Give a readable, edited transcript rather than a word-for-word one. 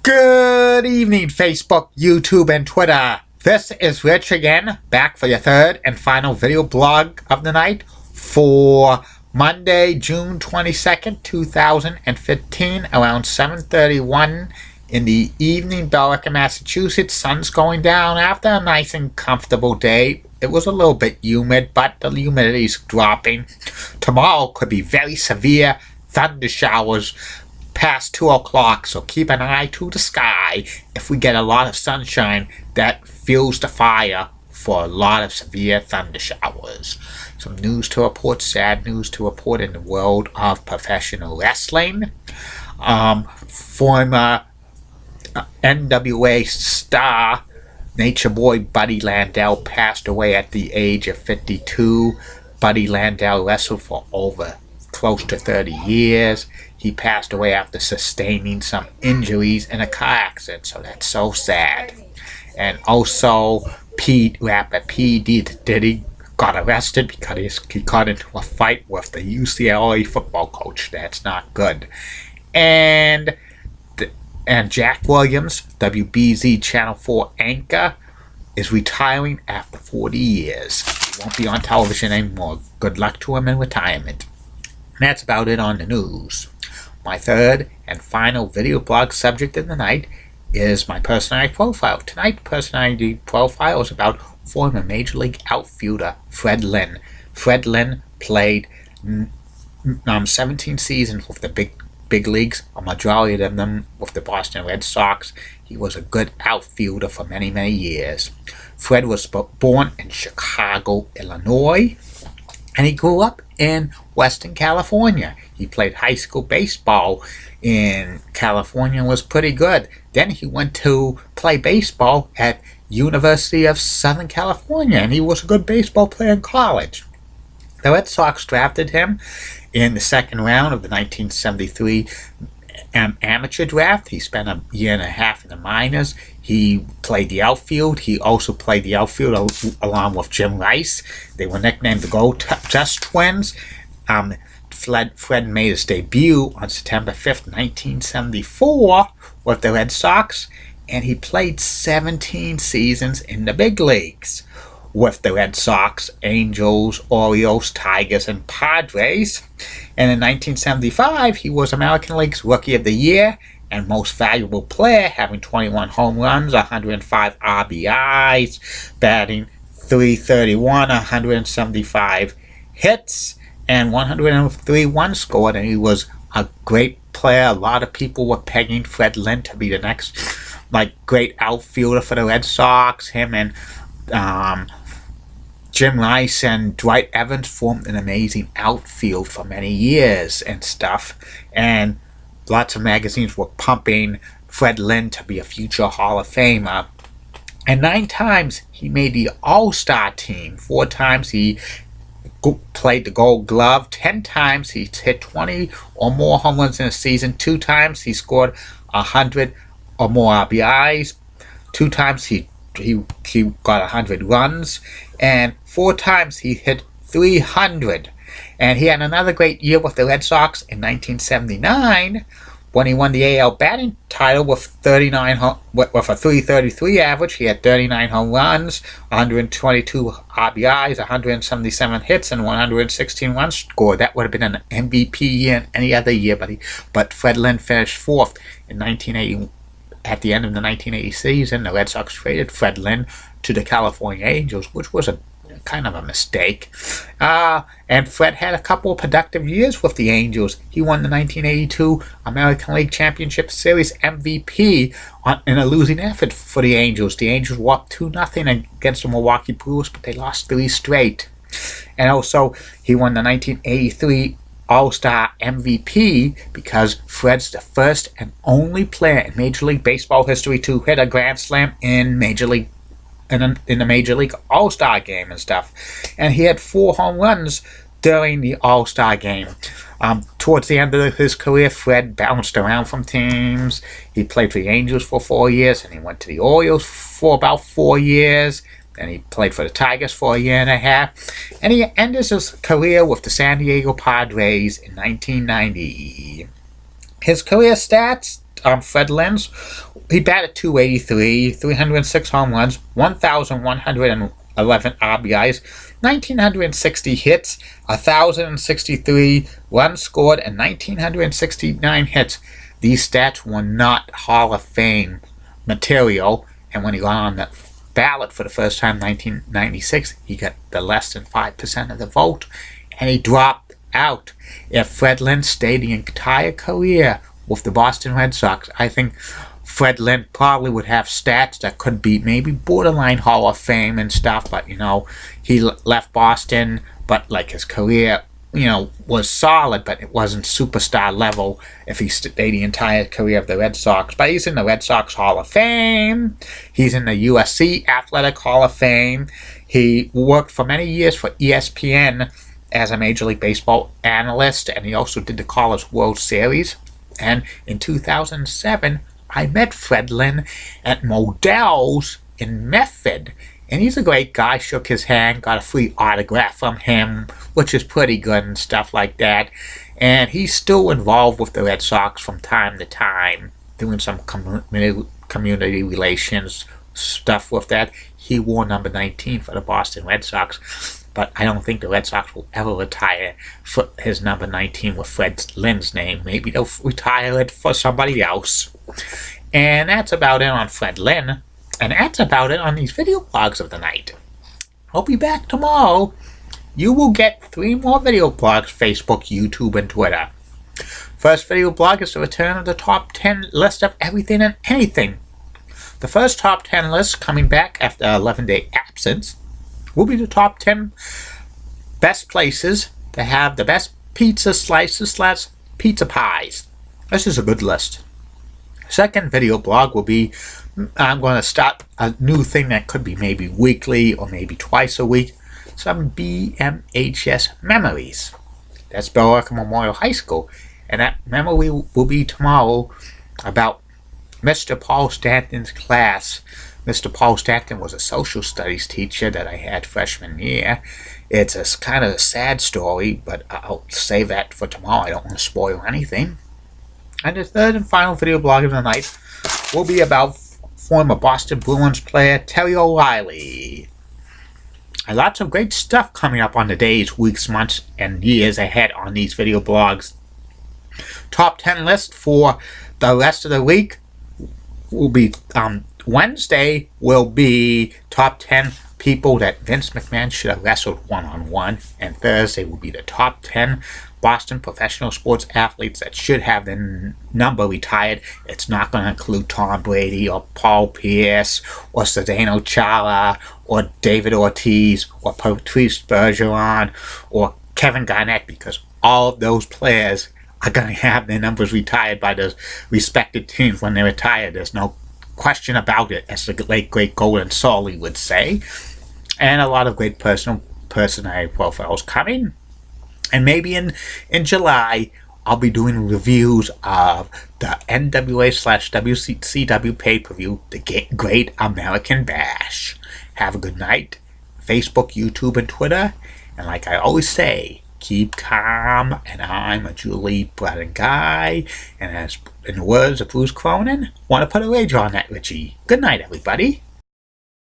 Good evening, Facebook, YouTube, and Twitter. This is Rich again, back for your third and final video blog of the night for Monday, June 22nd, 2015, around 7:31 in the evening, Belleville, Massachusetts. Sun's going down after a nice and comfortable day. It was a little bit humid, but the humidity is dropping. Tomorrow could be very severe thunder showers past 2 o'clock, so keep an eye to the sky. If we get a lot of sunshine, that fuels the fire for a lot of severe thunder showers. Some news to report, sad news to report in the world of professional wrestling. Former NWA star Nature Boy Buddy Landel passed away at the age of 52. Buddy Landel wrestled for over close to 30 years. He passed away after sustaining some injuries in a car accident, so that's so sad. And also, rapper P. Diddy got arrested because he got into a fight with the UCLA football coach. That's not good. And Jack Williams, WBZ Channel 4 anchor, is retiring after 40 years. He won't be on television anymore. Good luck to him in retirement. And that's about it on the news. My third and final video blog subject of the night is my personality profile. Tonight's personality profile is about former Major League outfielder Fred Lynn. Fred Lynn played 17 seasons with the big leagues, a majority of them with the Boston Red Sox. He was a good outfielder for many, many years. Fred was born in Chicago, Illinois, and he grew up in Western California. He played high school baseball in California and was pretty good. Then he went to play baseball at University of Southern California, and he was a good baseball player in college. The Red Sox drafted him in the second round of the 1973 amateur draft. He spent a year and a half in the minors. He played the outfield. He also played the outfield along with Jim Rice. They were nicknamed the Gold Dust Twins. Fred made his debut on September 5th, 1974 with the Red Sox, and he played 17 seasons in the big leagues with the Red Sox, Angels, Orioles, Tigers, and Padres. And in 1975, he was American League's Rookie of the Year and Most Valuable Player, having 21 home runs, 105 RBIs, batting .331, 175 hits, and 103 runs scored. And he was a great player. A lot of people were pegging Fred Lynn to be the next great outfielder for the Red Sox. Him and Jim Rice and Dwight Evans formed an amazing outfield for many years and stuff. And lots of magazines were pumping Fred Lynn to be a future Hall of Famer. And 9 times he made the All-Star team. 4 times he played the Gold Glove. 10 times he hit 20 or more home runs in a season. 2 times he scored 100 or more RBIs. 2 times he got 100 runs, and 4 times he hit 300. And he had another great year with the Red Sox in 1979 when he won the AL batting title with a .333 average. He had 39 home runs, 122 RBIs, 177 hits, and 116 runs scored. That would have been an MVP year in any other year, but Fred Lynn finished 4th in 1980. At the end of the 1980 season, the Red Sox traded Fred Lynn to the California Angels, which was a kind of a mistake. And Fred had a couple of productive years with the Angels. He won the 1982 American League Championship Series MVP in a losing effort for the Angels. The Angels were up 2-0 against the Milwaukee Brewers, but they lost 3 straight. And also, he won the 1983 All-Star MVP because Fred's the first and only player in Major League Baseball history to hit a Grand Slam in the Major League All-Star game and stuff. And he had 4 home runs during the All-Star game. Towards the end of his career, Fred bounced around from teams. He played for the Angels for 4 years, and he went to the Orioles for about 4 years. And he played for the Tigers for a year and a half. And he ended his career with the San Diego Padres in 1990. His career stats Fred Lynn's. He batted .283, 306 home runs, 1,111 RBIs, 1,960 hits, 1,063 runs scored, and 1,969 hits. These stats were not Hall of Fame material, and when he got on the ballot for the first time in 1996, he got the less than 5% of the vote, and he dropped out. If Fred Lynn stayed the entire career with the Boston Red Sox, I think Fred Lynn probably would have stats that could be maybe borderline Hall of Fame and stuff, but, he left Boston, but, like, his career, was solid, but it wasn't superstar level if he stayed the entire career of the Red Sox. But he's in the Red Sox Hall of Fame. He's in the USC Athletic Hall of Fame. He worked for many years for ESPN as a Major League Baseball analyst, and he also did the College World Series. And in 2007, I met Fred Lynn at Modell's in Medford. And he's a great guy, shook his hand, got a free autograph from him, which is pretty good and stuff like that. And he's still involved with the Red Sox from time to time, doing some community relations stuff with that. He wore number 19 for the Boston Red Sox, but I don't think the Red Sox will ever retire for his number 19 with Fred Lynn's name. Maybe they'll retire it for somebody else. And that's about it on Fred Lynn. And that's about it on these video blogs of the night. I'll be back tomorrow. You will get 3 more video blogs: Facebook, YouTube, and Twitter. First video blog is the return of the top 10 list of everything and anything. The first top 10 list, coming back after an 11-day absence, will be the top 10 best places to have the best pizza slices / pizza pies. This is a good list. Second video blog will be, I'm going to start a new thing that could be maybe weekly or maybe twice a week. Some BMHS memories. That's Billerica Memorial High School. And that memory will be tomorrow about Mr. Paul Stanton's class. Mr. Paul Stanton was a social studies teacher that I had freshman year. It's a kind of a sad story, but I'll save that for tomorrow. I don't want to spoil anything. And the third and final video blog of the night will be about former Boston Bruins player Terry O'Reilly. And lots of great stuff coming up on the days, weeks, months, and years ahead on these video blogs. Top 10 list for the rest of the week will be, Wednesday will be top 10 people that Vince McMahon should have wrestled one-on-one, and Thursday will be the top 10 Boston professional sports athletes that should have their number retired. It's not going to include Tom Brady or Paul Pierce or Zdeno Chara or David Ortiz or Patrice Bergeron or Kevin Garnett, because all of those players are going to have their numbers retired by the respected teams when they retire. There's no question about it, as the late great Golden Solly would say. And a lot of great personality profiles coming. And maybe in July, I'll be doing reviews of the NWA/WCW pay-per-view, The Great American Bash. Have a good night. Facebook, YouTube, and Twitter. And like I always say, keep calm. And I'm a Julie Bratton guy. And as in the words of Bruce Cronin, want to put a wager on that, Richie. Good night, everybody.